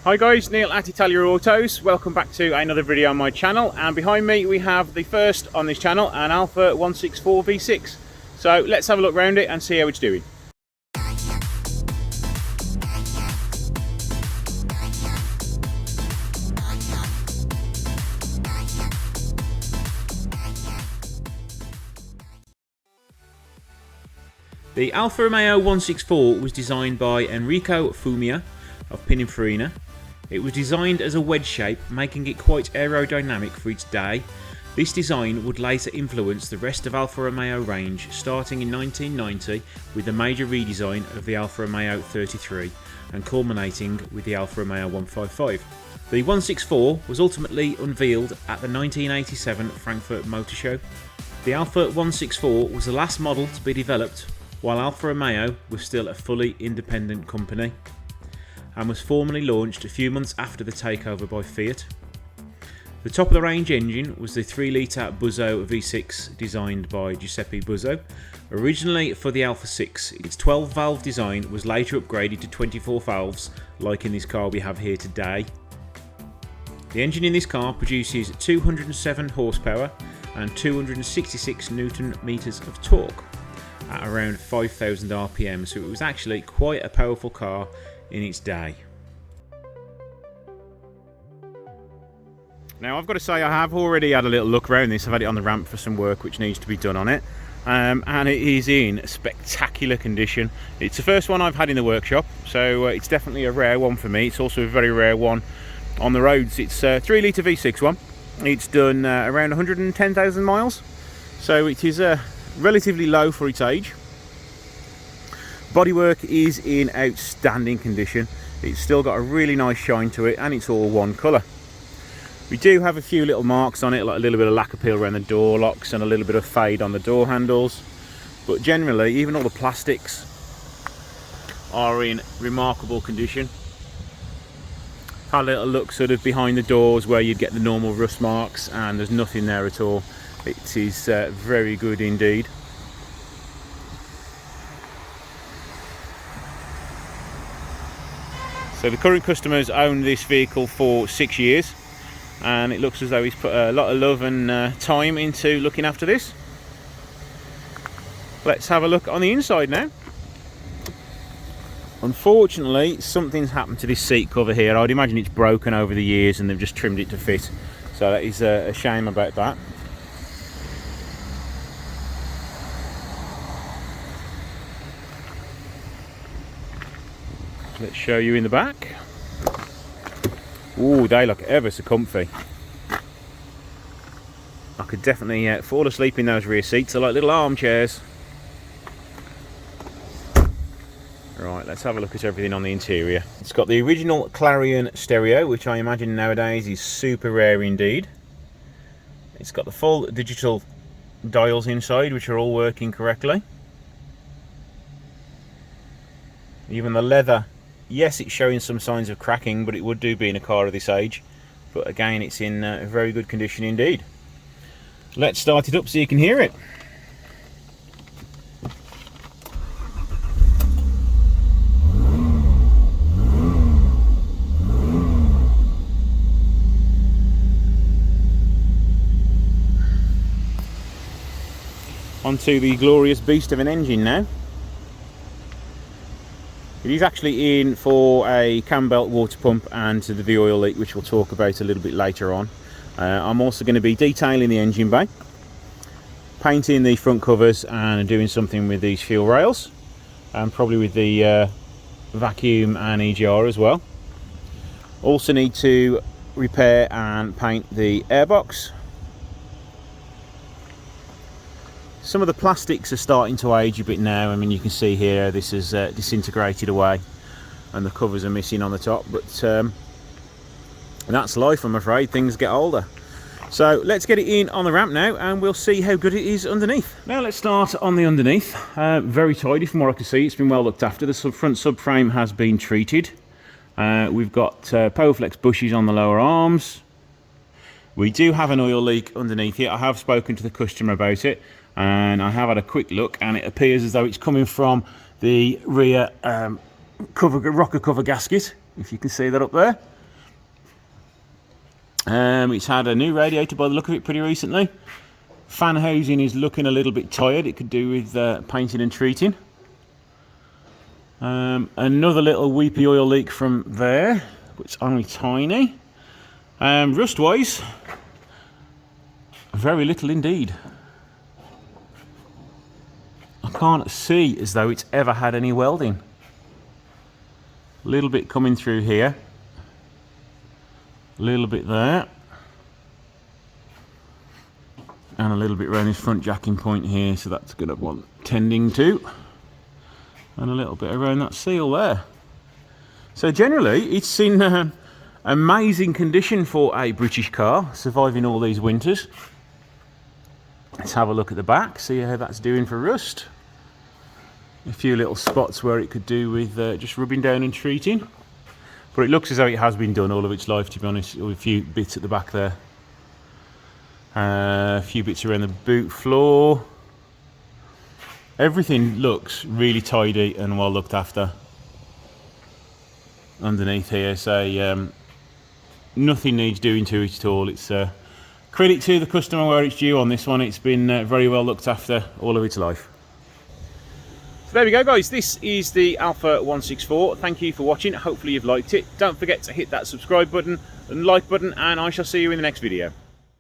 Hi guys, Neil at Italia Autos. Welcome back to another video on my channel, and behind me we have the first on this channel, an Alfa 164 V6. So let's have a look around it and see how it's doing. The Alfa Romeo 164 was designed by Enrico Fumia of Pininfarina. It was designed as a wedge shape, making it quite aerodynamic for its day. This design would later influence the rest of Alfa Romeo range, starting in 1990 with a major redesign of the Alfa Romeo 33 and culminating with the Alfa Romeo 155. The 164 was ultimately unveiled at the 1987 Frankfurt Motor Show. The Alfa 164 was the last model to be developed while Alfa Romeo was still a fully independent company, and was formally launched a few months after the takeover by Fiat. The top of the range engine was the 3-litre Buzzo V6 designed by Giuseppe Buzzo. Originally for the Alfa 6, its 12 valve design was later upgraded to 24 valves, like in this car we have here today. The engine in this car produces 207 horsepower and 266 Newton meters of torque at around 5,000 RPM, so it was actually quite a powerful car in its day. Now I've got to say, I have already had a little look around this. I've had it on the ramp for some work which needs to be done on it, and it is in spectacular condition. It's the first one I've had in the workshop, so it's definitely a rare one for me. It's also a very rare one on the roads. It's a 3-litre V6 one. It's done around 110,000 miles, so it is relatively low for its age. Bodywork is in outstanding condition. It's still got a really nice shine to it, and it's all one colour. We do have a few little marks on it, like a little bit of lacquer peel around the door locks and a little bit of fade on the door handles, but generally even all the plastics are in remarkable condition. Had a little look sort of behind the doors where you'd get the normal rust marks, and there's nothing there at all. It is very good indeed. So the current customer's owned this vehicle for 6 years, and it looks as though he's put a lot of love and time into looking after this. Let's have a look on the inside now. Unfortunately, something's happened to this seat cover here. I'd imagine it's broken over the years and they've just trimmed it to fit. So that is a shame about that. Let's show you in the back. Ooh, they look ever so comfy. I could definitely fall asleep in those rear seats. They're like little armchairs. Right, let's have a look at everything on the interior. It's got the original Clarion stereo, which I imagine nowadays is super rare indeed. It's got the full digital dials inside, which are all working correctly. Even the leather, yes, it's showing some signs of cracking, but it would do being a car of this age. But again, it's in very good condition indeed. Let's start it up so you can hear it. Onto the glorious beast of an engine now. It is actually in for a cam belt water pump and to the oil leak, which we'll talk about a little bit later on. I'm also going to be detailing the engine bay, painting the front covers, and doing something with these fuel rails, and probably with the vacuum and EGR as well. Also need to repair and paint the airbox. Some of the plastics are starting to age a bit now. I mean, you can see here this is disintegrated away and the covers are missing on the top, but that's life, I'm afraid. Things get older. So let's get it in on the ramp now and we'll see how good it is underneath. Now let's start on the underneath. Very tidy from what I can see. It's been well looked after. The front subframe has been treated. We've got Powaflex bushes on the lower arms. We do have an oil leak underneath here. I have spoken to the customer about it, and I have had a quick look, and it appears as though it's coming from the rear rocker cover gasket, if you can see that up there. It's had a new radiator by the look of it pretty recently. Fan housing is looking a little bit tired. It could do with painting and treating. Another little weepy oil leak from there, but it's only tiny. Rust wise, very little indeed. I can't see as though it's ever had any welding. A little bit coming through here, a little bit there, and a little bit around this front jacking point here, so that's going to want tending to, and a little bit around that seal there. So generally it's in amazing condition for a British car, surviving all these winters. Let's have a look at the back, see how that's doing for rust. A few little spots where it could do with just rubbing down and treating, but it looks as though it has been done all of its life, to be honest. A few bits at the back there, a few bits around the boot floor. Everything looks really tidy and well looked after underneath here, so nothing needs doing to it at all. It's credit to the customer where it's due on this one. It's been very well looked after all of its life. So there we go, guys, this is the Alfa 164. Thank you for watching, hopefully you've liked it. Don't forget to hit that subscribe button and like button, and I shall see you in the next video.